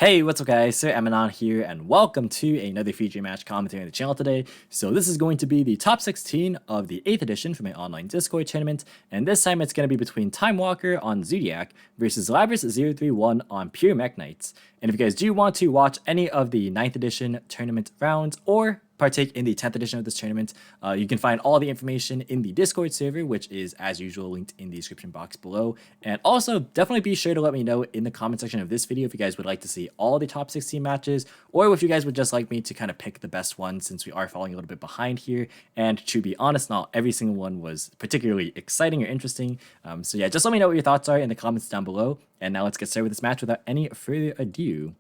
Hey, what's up guys, Sir Emanon here, and welcome to another feature match commentary on the channel today. So this is going to be the top 16 of the 8th edition for my online Discord tournament, and this time it's going to be between Time Walker on Zoodiac versus Labris031 on Pure Mekk-Knights. And if you guys do want to watch any of the 9th edition tournament rounds, or partake in the 10th edition of this tournament, you can find all the information in the Discord server, which is as usual linked in the description box below. And also definitely be sure to let me know in the comment section of this video if you guys would like to see all the top 16 matches, or if you guys would just like me to kind of pick the best ones, since we are falling a little bit behind here. And to be honest, not every single one was particularly exciting or interesting. So yeah, just let me know what your thoughts are in the comments down below. And now let's get started with this match without any further ado.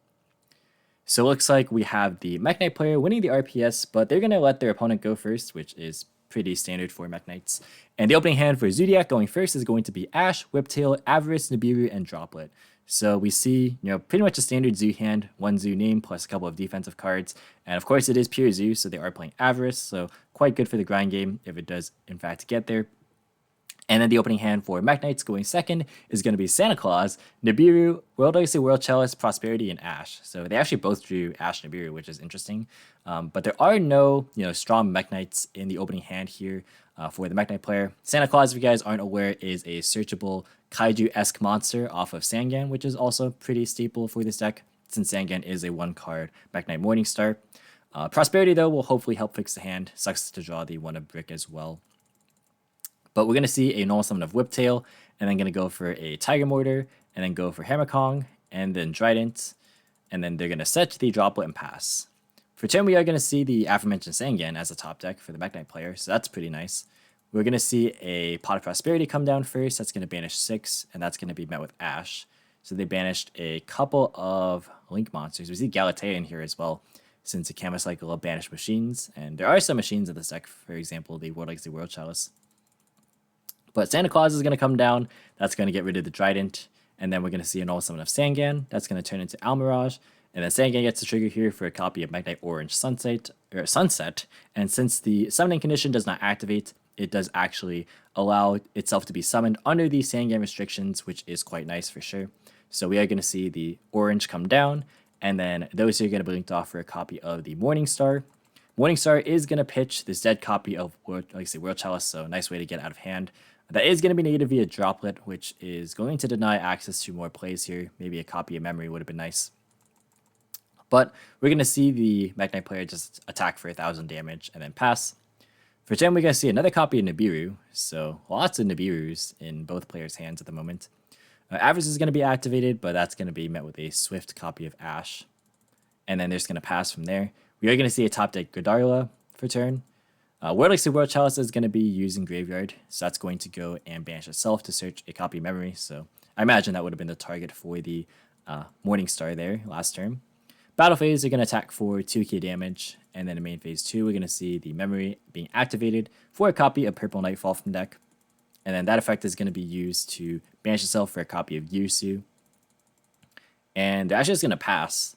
So it looks like we have the Mekk-Knight player winning the RPS, but they're going to let their opponent go first, which is pretty standard for Mekk-Knights. And the opening hand for Zoodiac going first is going to be Ash, Whiptail, Avarice, Nibiru, and Droplet. So we see, pretty much a standard Zoo hand, one Zoo name plus a couple of defensive cards. And of course it is pure Zoo, so they are playing Avarice, so quite good for the grind game if it does in fact get there. And then the opening hand for Mekk-Knights going second is going to be Santa Claus, Nibiru, World Legacy, World Chalice, Prosperity, and Ash. So they actually both drew Ash Nibiru, which is interesting. But there are no strong Mekk-Knights in the opening hand here for the Mekk-Knight player. Santa Claus, if you guys aren't aware, is a searchable Kaiju-esque monster off of Sangan, which is also pretty staple for this deck, since Sangan is a one-card Mekk-Knight Morningstar. Prosperity, though, will hopefully help fix the hand. Sucks to draw the one-of brick as well. But we're going to see a normal summon of Whiptail, and then going to go for a Tiger Mortar, and then go for Hammer Kong, and then Trident, and then they're going to set the Droplet and pass. For turn, we are going to see the aforementioned Sangan as a top deck for the Mekk-Knight player, so that's pretty nice. We're going to see a Pot of Prosperity come down first. That's going to banish 6, and that's going to be met with Ash. So they banished a couple of Link monsters. We see Galatea in here as well, since the Canvas Cycle of banished machines, and there are some machines in this deck, for example, the World Legacy World Chalice. But Santa Claus is going to come down. That's going to get rid of the Trident. And then we're going to see an all summon of Sangan. That's going to turn into Almirage. And then Sangan gets the trigger here for a copy of Mekk-Knight Orange Sunset. And since the summoning condition does not activate, it does actually allow itself to be summoned under the Sangan restrictions, which is quite nice for sure. So we are going to see the Orange come down. And then those are going to be linked off for a copy of the Morningstar. Morningstar is going to pitch this dead copy of World Chalice, so nice way to get out of hand. That is going to be negated via Droplet, which is going to deny access to more plays here. Maybe a copy of Memory would have been nice. But we're going to see the Mekk-Knight player just attack for 1,000 damage and then pass. For turn, we're going to see another copy of Nibiru. So lots of Nibirus in both players' hands at the moment. Avarice is going to be activated, but that's going to be met with a swift copy of Ash. And then they're just going to pass from there. We are going to see a top deck Gardner for turn. World Legacy World Chalice is going to be using Graveyard, so that's going to go and banish itself to search a copy of Memory. So I imagine that would have been the target for the Morningstar there last turn. Battle phase, they're going to attack for 2k damage, and then in main phase 2, we're going to see the Memory being activated for a copy of Purple Nightfall from deck. And then that effect is going to be used to banish itself for a copy of Yusu. And they're actually just going to pass.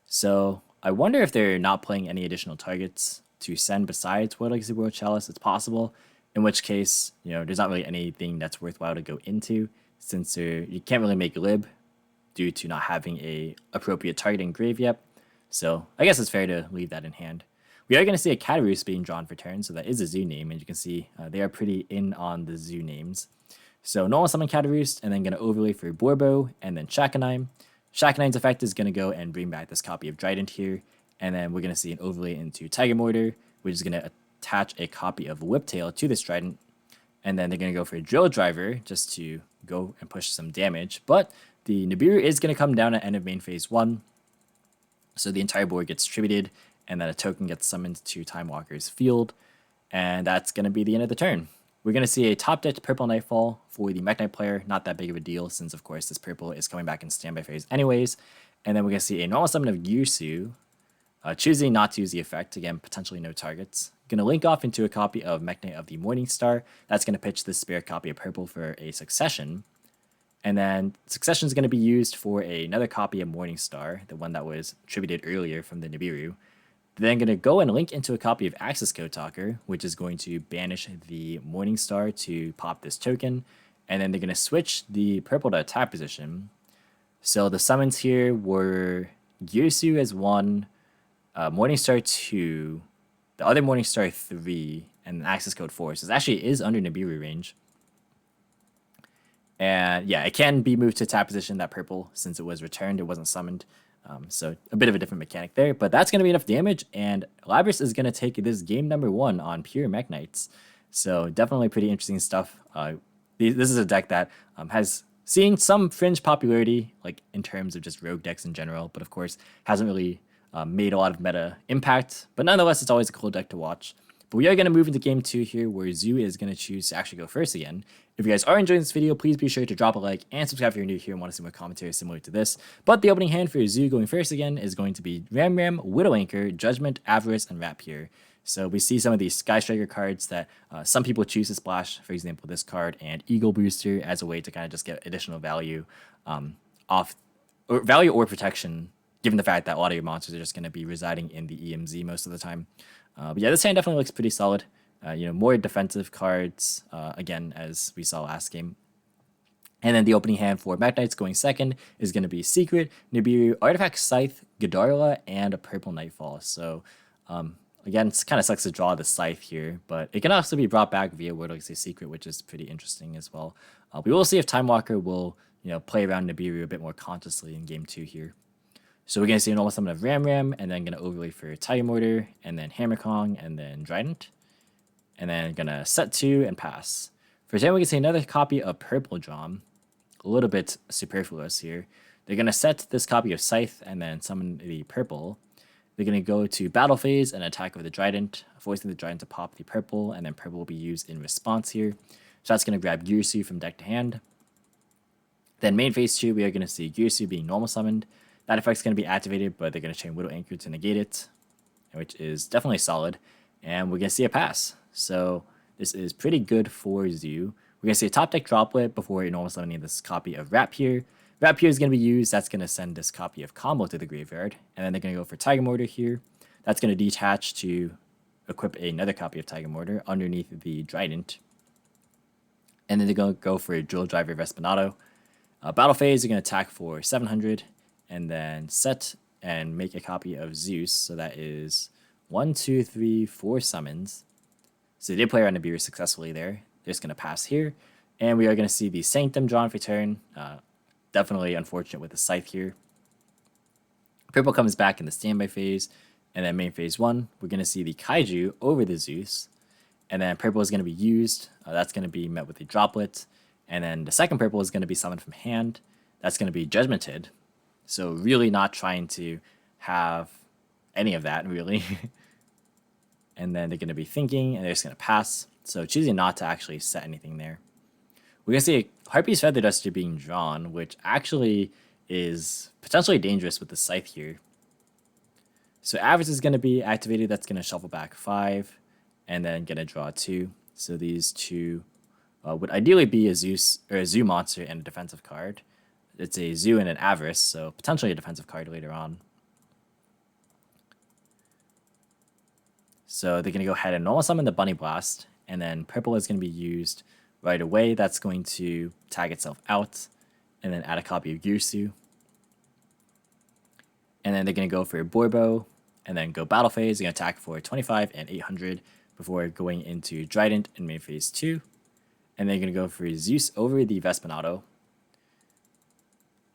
So I wonder if they're not playing any additional targets to send besides World Legacy World Chalice. It's possible, in which case, there's not really anything that's worthwhile to go into, since you can't really make lib due to not having a appropriate target in grave yet. So I guess it's fair to leave that in hand. We are going to see a Catarus being drawn for turn, so that is a Zoo name, and you can see they are pretty in on the Zoo names. So normal summon Catarus, and then going to overlay for Borbo, and then Shakanine. Shakanine's effect is going to go and bring back this copy of Trident here. And then we're going to see an overlay into Tiger Mortar, which is going to attach a copy of Whiptail to this Trident. And then they're going to go for a Drill Driver just to go and push some damage. But the Nibiru is going to come down at end of main phase 1. So the entire board gets distributed, and then a token gets summoned to Time Walker's field. And that's going to be the end of the turn. We're going to see a top deck Purple Nightfall for the Mekk-Knight player. Not that big of a deal, since of course this purple is coming back in standby phase anyways. And then we're going to see a normal summon of Yusu. Choosing not to use the effect, again, potentially no targets. Going to link off into a copy of Mekk-Knight of the Morningstar. That's going to pitch this spare copy of purple for a Succession. And then Succession is going to be used for another copy of Morningstar, the one that was attributed earlier from the Nibiru. Then going to go and link into a copy of Access Code Talker, which is going to banish the Morningstar to pop this token. And then they're going to switch the purple to attack position. So the summons here were Guister is 1, Morningstar 2, the other Morningstar 3, and access code 4. So it actually is under Nibiru range. And yeah, it can be moved to tap position, that purple, since it was returned, it wasn't summoned. So a bit of a different mechanic there, but that's going to be enough damage, and Labris is going to take this game number 1 on pure Mekk-Knights. So definitely pretty interesting stuff. This is a deck that has seen some fringe popularity, like in terms of just rogue decks in general, but of course hasn't really made a lot of meta impact. But nonetheless, it's always a cool deck to watch. But we are going to move into game 2 here, where Zoo is going to choose to actually go first again. If you guys are enjoying this video, please be sure to drop a like and subscribe if you're new here and want to see more commentary similar to this. But the opening hand for Zoo going first again is going to be Ram Ram, Widow Anchor, Judgment, Avarice, and Rapier. So we see some of these Sky Striker cards that some people choose to splash, for example, this card and Eagle Booster, as a way to kind of just get additional value value or protection, given the fact that a lot of your monsters are just going to be residing in the EMZ most of the time. But yeah, this hand definitely looks pretty solid. More defensive cards, again, as we saw last game. And then the opening hand for Mekk-Knights going second is going to be Secret, Nibiru, Artifact Scythe, Gardner, and a Purple Nightfall. So, again, it kind of sucks to draw the Scythe here, but it can also be brought back via Word Like Secret, which is pretty interesting as well. We will see if Time Walker will, play around Nibiru a bit more consciously in game 2 here. So we're going to see a normal summon of Ram Ram, and then going to overlay for Tiger Mortar, and then Hammer Kong, and then Trident. And then going to set 2 and pass. For example, we can see another copy of Purple Drum. A little bit superfluous here. They're going to set this copy of Scythe, and then summon the purple. They're going to go to Battle Phase and attack with the Trident, forcing the Trident to pop the purple, and then purple will be used in response here. So that's going to grab Guister from deck to hand. Then main phase 2, we are going to see Guister being normal summoned. That effect's going to be activated, but they're going to chain Widow Anchor to negate it, which is definitely solid. And we're going to see a pass. So this is pretty good for Zoo. We're going to see a top deck droplet before a normal summoning this copy of Rapier. Rapier is going to be used. That's going to send this copy of Combo to the graveyard. And then they're going to go for Tiger Mortar here. That's going to detach to equip another copy of Tiger Mortar underneath the Trident. And then they're going to go for a Drill Driver Respinato. Battle phase, they're going to attack for 700. And then set and make a copy of Zeus. So that is 1, 2, 3, 4 summons. So they did play around Nibiru successfully there. They're just going to pass here. And we are going to see the Sanctum drawn for turn. Definitely unfortunate with the Scythe here. Purple comes back in the standby phase. And then main phase 1, we're going to see the Kaiju over the Zeus. And then purple is going to be used. That's going to be met with a droplet. And then the second purple is going to be summoned from hand. That's going to be Judgmented. So really not trying to have any of that, really. And then they're going to be thinking, and they're just going to pass. So choosing not to actually set anything there. We're going to see a Harpy's Feather Duster being drawn, which actually is potentially dangerous with the Scythe here. So Avarice is going to be activated. That's going to shuffle back 5, and then going to draw 2. So these two would ideally be a Zeus or a Zoo monster and a defensive card. It's a Zoo and an Avarice, so potentially a defensive card later on. So they're going to go ahead and normal summon the Bunny Blast, and then purple is going to be used right away. That's going to tag itself out, and then add a copy of Guister. And then they're going to go for Borbo, and then go Battle Phase. They're going to attack for 25 and 800 before going into Trident in main phase 2. And they're going to go for Zeus over the Vespinato.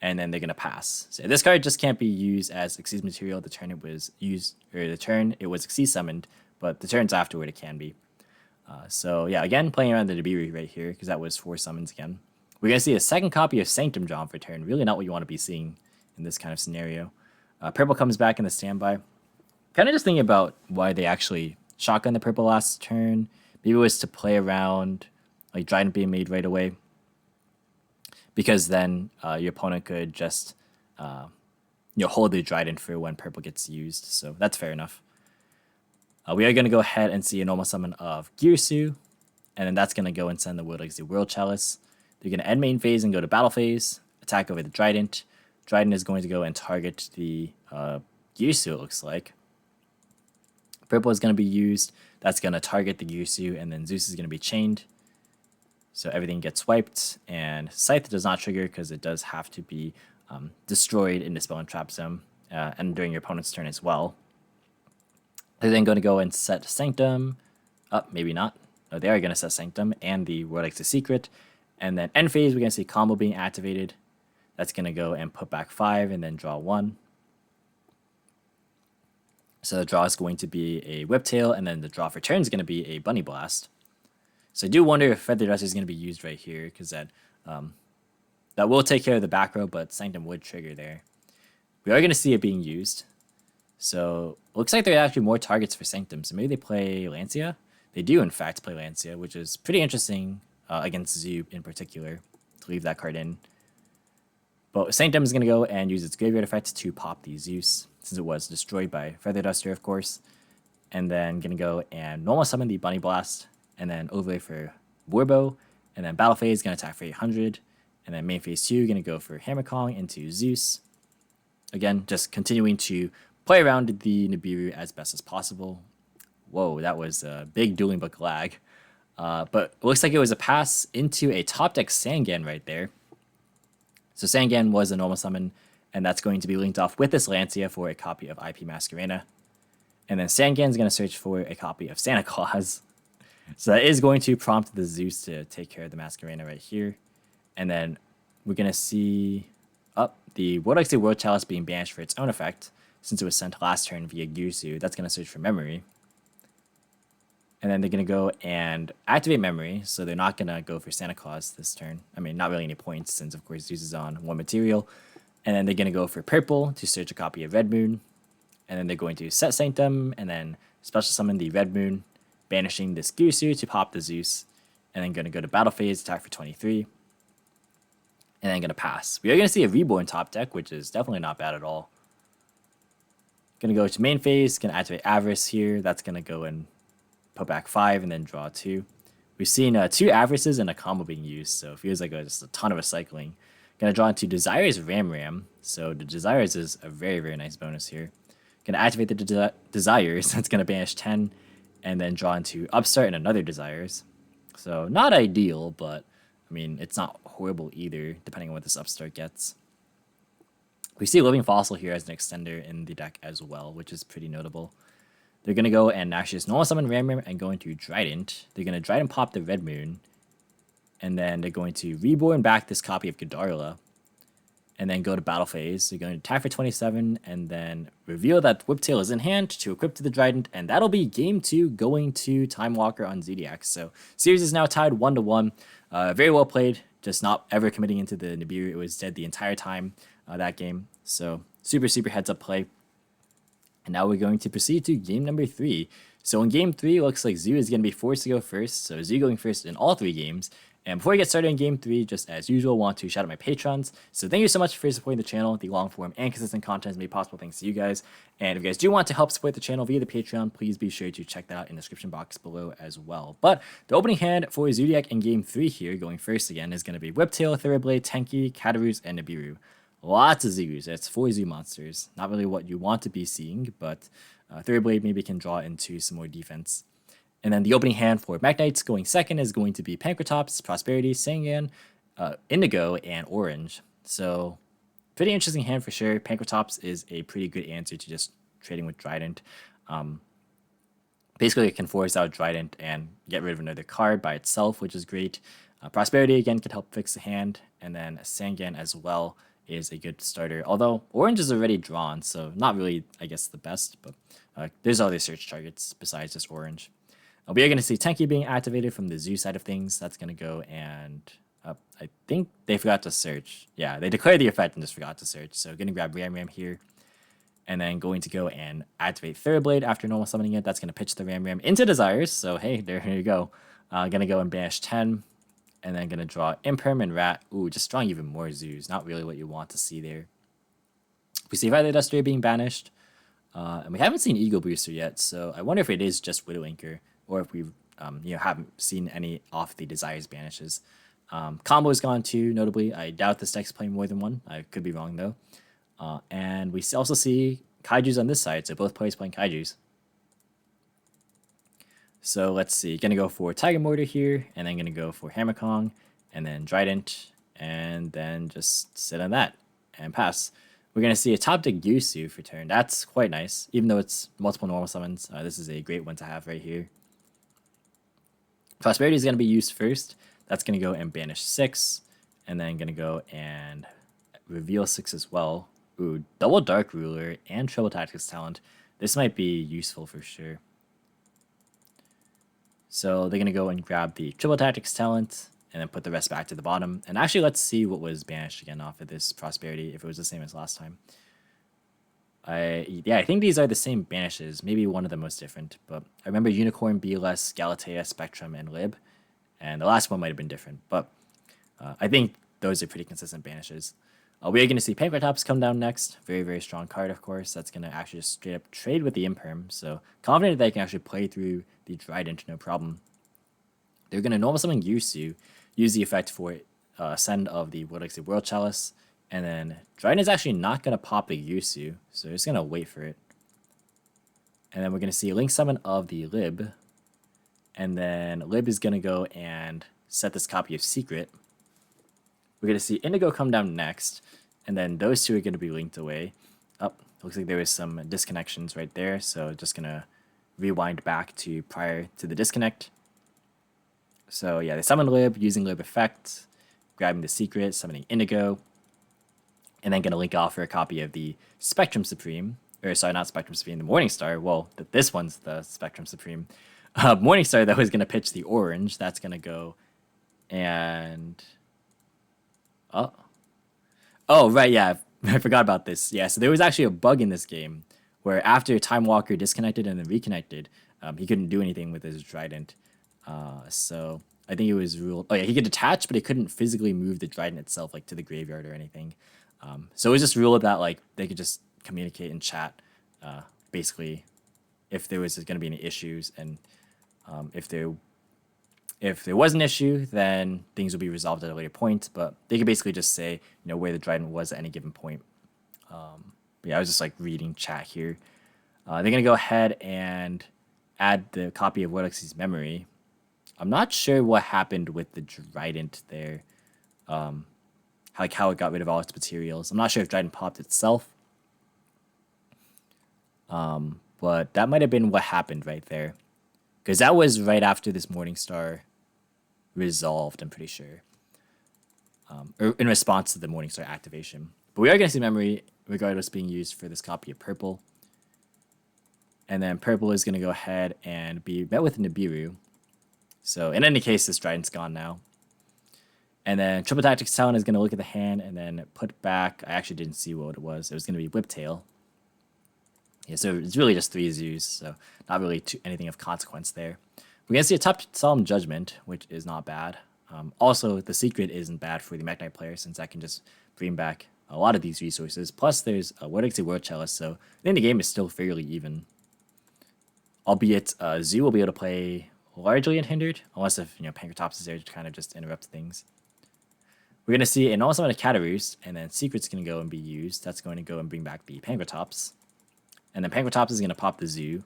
And then they're going to pass. So this card just can't be used as Xyz material the turn it was used, or the turn it was Xyz summoned, but the turns afterward it can be. So yeah, again, playing around the Nibiru right here, because that was 4 summons again. We're going to see a second copy of Sanctum drawn for turn. Really not what you want to be seeing in this kind of scenario. Purple comes back in the standby. Kind of just thinking about why they actually shotgun the purple last turn. Maybe it was to play around like Trident being made right away, because then your opponent could just hold the Trident for when purple gets used. So that's fair enough. We are going to go ahead and see a normal summon of Guister, and then that's going to go and send the World Chalice. They're going to end main phase and go to battle phase, attack over the Trident. Trident is going to go and target the Guister, it looks like. Purple is going to be used. That's going to target the Guister, and then Zeus is going to be chained. So everything gets wiped, and Scythe does not trigger because it does have to be destroyed in the Spell and Trap Zone. and during your opponent's turn as well. They're then going to go and set Sanctum. Maybe not. No, they are going to set Sanctum and the World Exit Secret. And then end phase, we're going to see combo being activated. That's going to go and put back 5 and then draw 1. So the draw is going to be a Whiptail, and then the draw for turn is going to be a Bunny Blast. So I do wonder if Feather Duster is going to be used right here, because that will take care of the back row, but Sanctum would trigger there. We are going to see it being used. So it looks like there are actually more targets for Sanctum. So maybe they play Lancia. They do, in fact, play Lancia, which is pretty interesting against Zoo in particular, to leave that card in. But Sanctum is going to go and use its graveyard effect to pop the Zeus, since it was destroyed by Feather Duster, of course. And then going to go and normal summon the Bunny Blast, and then overlay for Warbow. And then battle phase, going to attack for 800. And then main phase 2, going to go for Hammer Kong into Zeus. Again, just continuing to play around the Nibiru as best as possible. Whoa, that was a big Dueling Book lag. But it looks like it was a pass into a top deck Sangan right there. So Sangan was a normal summon, and that's going to be linked off with this Lancia for a copy of IP Masquerena. And then Sangan's going to search for a copy of Santa Claus. So that is going to prompt the Zeus to take care of the Masquerena right here. And then we're going to see the World Exit World Chalice being banished for its own effect, since it was sent last turn via Guister. That's going to search for memory. And then they're going to go and activate memory, so they're not going to go for Santa Claus this turn. I mean, not really any points, since, of course, Zeus is on 1 material. And then they're going to go for purple to search a copy of Red Moon. And then they're going to set Sanctum, and then special summon the Red Moon, banishing this Guister to pop the Zeus. And then going to go to battle phase, attack for 23. And then going to pass. We are going to see a Reborn top deck, which is definitely not bad at all. Going to go to main phase, going to activate Avarice here. That's going to go and put back 5 and then draw 2. We've seen 2 Avarices and a combo being used, so it feels like just a ton of recycling. Going to draw into Desire's Ram. So the Desires is a very, very nice bonus here. Going to activate the Desires. That's going to banish 10 and then draw into Upstart and another Desires. So not ideal, but I mean, it's not horrible either, depending on what this Upstart gets. We see Living Fossil here as an extender in the deck as well, which is pretty notable. They're going to go and actually just normal summon Ram and go into Trident. They're going to Trident pop the Red Moon. And then they're going to Reborn back this copy of Gardner. And then go to battle phase. They're going to attack for 27 and then reveal that Whiptail is in hand to equip to the Trident. And that'll be game 2 going to Time Walker on Zoodiac. So series is now tied 1-1. Very well played. Just not ever committing into the Nibiru. It was dead the entire time that game. So super, super heads up play. And now we're going to proceed to game number 3. So in game 3, it looks like Zoo is going to be forced to go first. So Zoo going first in all 3 games. And before we get started in game 3, just as usual, I want to shout out my patrons. So thank you so much for supporting the channel. The long form and consistent content is made possible thanks to you guys. And if you guys do want to help support the channel via the Patreon, please be sure to check that out in the description box below as well. But the opening hand for Zoodiac in game 3 here, going first again, is going to be Whiptail, Thoroughblade, Tenki, Katarus, and Nibiru. Lots of Zeus. That's 4 Zoo monsters. Not really what you want to be seeing, but Thoroughblade maybe can draw into some more defense. And then the opening hand for Mekk-Knights going second is going to be Pankratops, Prosperity, Sangan, Indigo, and Orange. So pretty interesting hand for sure. Pankratops is a pretty good answer to just trading with Trident. Basically, it can force out Trident and get rid of another card by itself, which is great. Prosperity, again, can help fix the hand. And then Sangan as well is a good starter. Although Orange is already drawn, so not really, I guess, the best. But there's other search targets besides just Orange. We are going to see Tenki being activated from the Zoo side of things. That's going to go and I think they forgot to search. Yeah, they declared the effect and just forgot to search. So going to grab Ram here. And then going to go and activate Thoroughblade after normal summoning it. That's going to pitch the Ram into Desires. So hey, there you go. Going to go and banish 10. And then going to draw Imperm and Rat. Ooh, just drawing even more Zoos. Not really what you want to see there. We see Violet Duster being banished. And we haven't seen Eagle Booster yet. So I wonder if it is just Widowinker. Or if we haven't seen any off the Desires banishes. Combo is gone too, notably. I doubt this deck's playing more than one. I could be wrong, though. And we also see Kaijus on this side, so both players playing Kaijus. So let's see. Gonna go for Tiger Mortar here, and then gonna go for Hammer Kong, and then Trident, and then just sit on that and pass. We're going to see a top deck Yusu for turn. That's quite nice. Even though it's multiple normal summons, this is a great one to have right here. Prosperity is going to be used first. That's going to go and banish 6. And then going to go and reveal 6 as well. Ooh, double Dark Ruler and triple Tactics Talent. This might be useful for sure. So they're going to go and grab the triple Tactics Talent and then put the rest back to the bottom. And actually, let's see what was banished again off of this Prosperity, if it was the same as last time. I think these are the same banishes. Maybe one of them was different. But I remember Unicorn, BLS, Galatea, Spectrum, and Lib. And the last one might have been different. But I think those are pretty consistent banishes. We are going to see Pankratops come down next. Very, very strong card, of course. That's going to actually just straight up trade with the Imperm. So confident that they can actually play through the Trident, no problem. They're going to normal summon Yusu, use the effect for send of the World Chalice. And then Trident is actually not going to pop the Yusu, so they're just going to wait for it. And then we're going to see a Link Summon of the Lib. And then Lib is going to go and set this copy of Secret. We're going to see Indigo come down next, and then those two are going to be linked away. Oh, looks like there was some disconnections right there, so just going to rewind back to prior to the disconnect. So yeah, they summon Lib, using Lib effect, grabbing the Secret, summoning Indigo, and then going to link off for a copy of the Spectrum Supreme, or sorry, not Spectrum Supreme, the Morningstar. Well, this one's the Spectrum Supreme. Morningstar, though, is going to pitch the orange. That's going to go, and... Oh, right, yeah, I forgot about this. Yeah, so there was actually a bug in this game where after Time Walker disconnected and then reconnected, he couldn't do anything with his Trident. So I think it was ruled... Oh, yeah, he could detach, but he couldn't physically move the Trident itself, like, to the graveyard or anything. So it was just ruled that, like, they could just communicate and chat, basically, if there was going to be any issues. And if there was an issue, then things would be resolved at a later point. But they could basically just say, where the Trident was at any given point. Yeah, I was just like reading chat here. They're gonna go ahead and add the copy of Wodex's memory. I'm not sure what happened with the Trident there. How it got rid of all its materials. I'm not sure if Trident popped itself. But that might have been what happened right there. Because that was right after this Morningstar resolved, I'm pretty sure. Or in response to the Morningstar activation. But we are going to see memory, regardless, being used for this copy of purple. And then purple is going to go ahead and be met with Nibiru. So in any case, this Trident's gone now. And then Triple Tactics Talent is going to look at the hand and then put back... I actually didn't see what it was. It was going to be Whiptail. Yeah, so it's really just 3 zoos, so not really anything of consequence there. We're going to see a top Solemn Judgment, which is not bad. Also, the Secret isn't bad for the Mekk-Knight player, since I can just bring back a lot of these resources. Plus, there's a World Chalice, so I think the game is still fairly even. Albeit, Zoo will be able to play largely unhindered, unless if Pankratops is there to kind of just interrupt things. We're going to see an also a Cataroost, and then Secret's going to go and be used. That's going to go and bring back the Pankratops. And then Pankratops is going to pop the Zoo.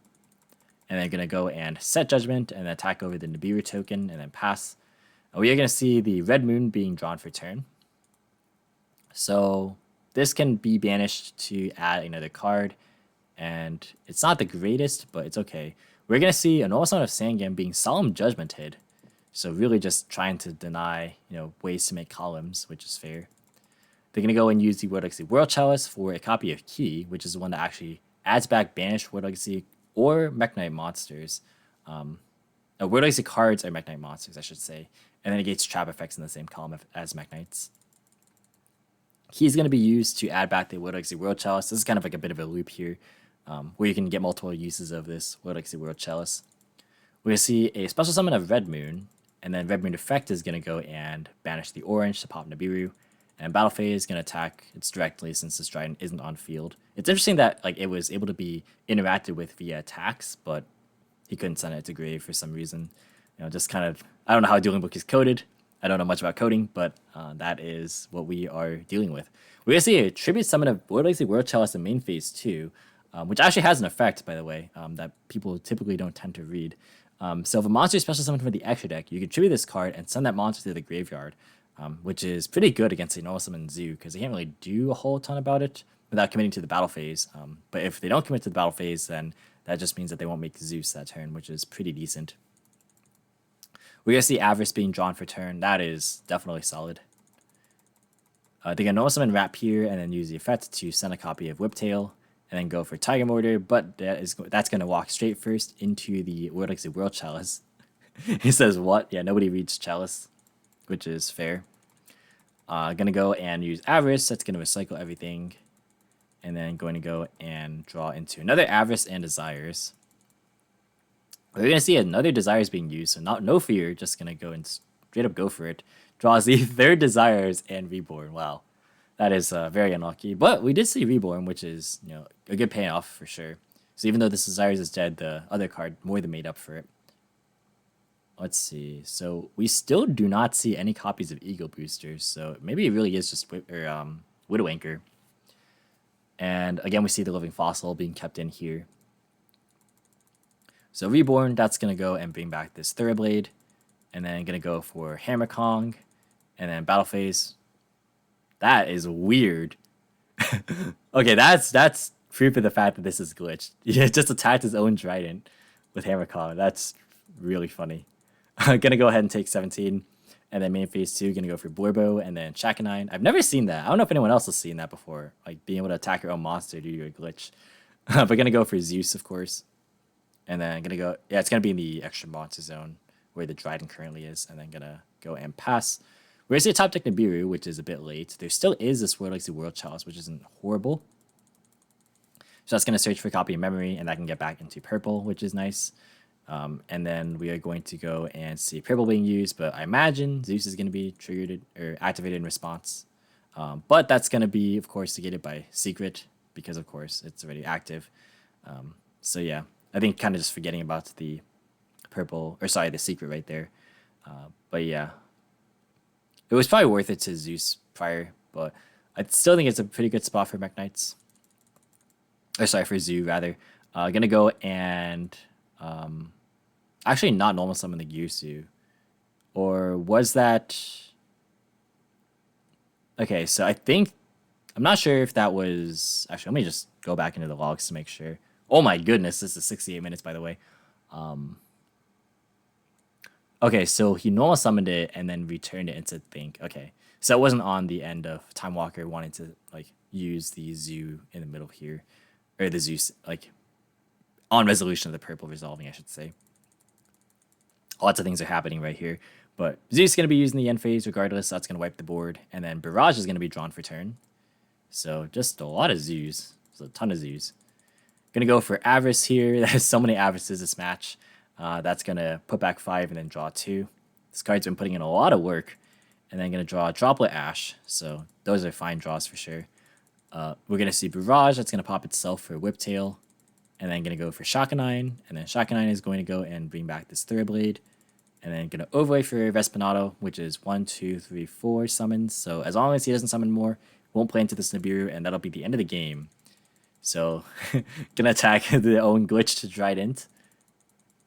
And then going to go and set Judgment and then attack over the Nibiru token and then pass. And we are going to see the Red Moon being drawn for turn. So this can be banished to add another card. And it's not the greatest, but it's okay. We're going to see an Normal Summon of Sangam being Solemn Judgmented. So really just trying to deny, ways to make columns, which is fair. They're going to go and use the World Chalice for a copy of Key, which is the one that actually adds back banished World Legacy or Mekk-Knight monsters. World Legacy cards are Mekk-Knight monsters, I should say. And then it gets trap effects in the same column as Mekk-Knights. Key is going to be used to add back the World Legacy World Chalice. This is kind of like a bit of a loop here, where you can get multiple uses of this World Legacy World Chalice. We're going to see a special summon of Red Moon, and then Red Moon effect is going to go and banish the orange to pop Nibiru. And Battle Phase is going to attack its directly since this Trident isn't on field. It's interesting that it was able to be interacted with via attacks, but he couldn't send it to grave for some reason. Just kind of... I don't know how Dueling Book is coded. I don't know much about coding, but that is what we are dealing with. We're going to see a Tribute Summon of World Legacy World Chalice in main phase 2, which actually has an effect, by the way, that people typically don't tend to read. So if a monster is special summoned from the extra deck, you can tribute this card and send that monster to the graveyard. Which is pretty good against a normal summon Zoo, because they can't really do a whole ton about it. without committing to the battle phase. But if they don't commit to the battle phase, then that just means that they won't make Zeus that turn, which is pretty decent. We're going to see Avarice being drawn for turn. That is definitely solid. They can normal summon Wrap here and then use the effect to send a copy of Whiptail and then go for Tiger Mortar, but that's going to walk straight first into the World Chalice. He says, what? Yeah, nobody reads Chalice, which is fair. Gonna go and use Avarice. That's gonna recycle everything. And then going to go and draw into another Avarice and Desires. We're gonna see another Desires being used, so no fear, just gonna go and straight up go for it. Draws the third Desires and Reborn. Wow. That is very unlucky. But we did see Reborn, which is, you know, a good payoff for sure. So even though this Desires is dead, the other card more than made up for it. Let's see. So we still do not see any copies of Ego Boosters. So maybe it really is just Widow Anchor. And again, we see the Living Fossil being kept in here. So Reborn, that's going to go and bring back this Thoroughblade. And then going to go for Hammer Kong. And then Battle Phase. That is weird. Okay, that's proof of the fact that this is glitched. He just attacked his own Trident with Hammer Kong. That's really funny. I'm going to go ahead and take 17. And then main phase 2, going to go for Borbo and then Chakanine. I've never seen that. I don't know if anyone else has seen that before. Like being able to attack your own monster due to a glitch. But going to go for Zeus, of course. And then going to go... Yeah, it's going to be in the extra monster zone where the Trident currently is. And then going to go and pass. We're going to see a top deck Nibiru, which is a bit late. There still is this World Chalice, which isn't horrible. So that's going to search for a copy of Memory. And that can get back into purple, which is nice. And then we are going to go and see purple being used, but I imagine Zeus is going to be triggered or activated in response. But that's going to be, of course, negated by secret because, of course, it's already active. So yeah, I think kind of just forgetting about the the secret right there. But yeah, it was probably worth it to Zeus prior, but I still think it's a pretty good spot for Mekk-Knights. Or sorry, for Zoo rather. Gonna go and actually not normal summon the Gyusu. Or was that... Okay, so I think... I'm not sure if that was... Actually, let me just go back into the logs to make sure. Oh my goodness, this is 68 minutes, by the way. Okay, so he normal summoned it and then returned it into Think. Okay, so it wasn't on the end of Time Walker wanting to like use the Zoo in the middle here. Or the Zeus, like... on resolution of the purple resolving, I should say. Lots of things are happening right here. But Zeus is going to be using the end phase regardless. That's going to wipe the board. And then Barrage is going to be drawn for turn. So just a lot of Zeus. There's a ton of Zeus. Going to go for Avarice here. There's so many Avarices this match. That's going to put back 5 and then draw 2. This card's been putting in a lot of work. And then going to draw Droplet Ash. So those are fine draws for sure. We're going to see Barrage. That's going to pop itself for Whiptail. And then going to go for Chakanine. And then Chakanine is going to go and bring back this Thoroughblade. And then going to overlay for Vespinato, which is 1, 2, 3, 4 summons. So as long as he doesn't summon more, won't play into this Nibiru, and that'll be the end of the game. So going to attack the own glitched Trident.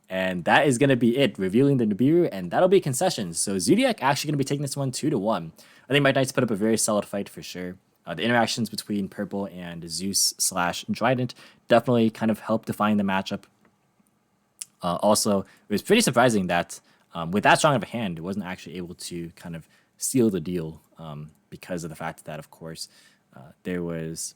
And that is going to be it, revealing the Nibiru, and that'll be concessions. So Zoodiac actually going to be taking this one 2-1. I think Mekk-Knights put up a very solid fight for sure. The interactions between Purple and Zeus/Trident definitely kind of helped define the matchup. Also, it was pretty surprising that with that strong of a hand, it wasn't actually able to kind of seal the deal because of the fact that, of course, there wasn't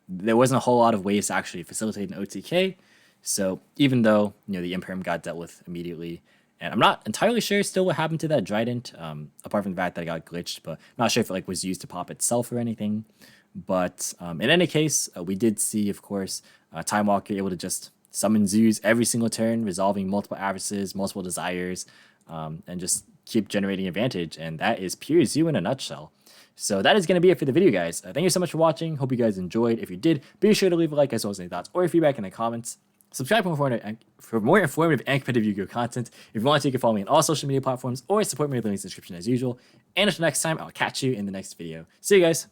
a whole lot of ways to actually facilitate an OTK. So even though the Imperm got dealt with immediately, and I'm not entirely sure still what happened to that Trident, apart from the fact that it got glitched, but I'm not sure if it was used to pop itself or anything. But in any case, we did see, of course, Time Walker able to just summon Zeus every single turn, resolving multiple Avarices, multiple Desires, and just keep generating advantage. And that is pure Zoo in a nutshell. So that is going to be it for the video, guys. Thank you so much for watching. Hope you guys enjoyed. If you did, be sure to leave a like as well as any thoughts or feedback in the comments. Subscribe for more informative and competitive Yu-Gi-Oh content. If you want to, you can follow me on all social media platforms or support me with the links in the description as usual. And until next time, I'll catch you in the next video. See you guys.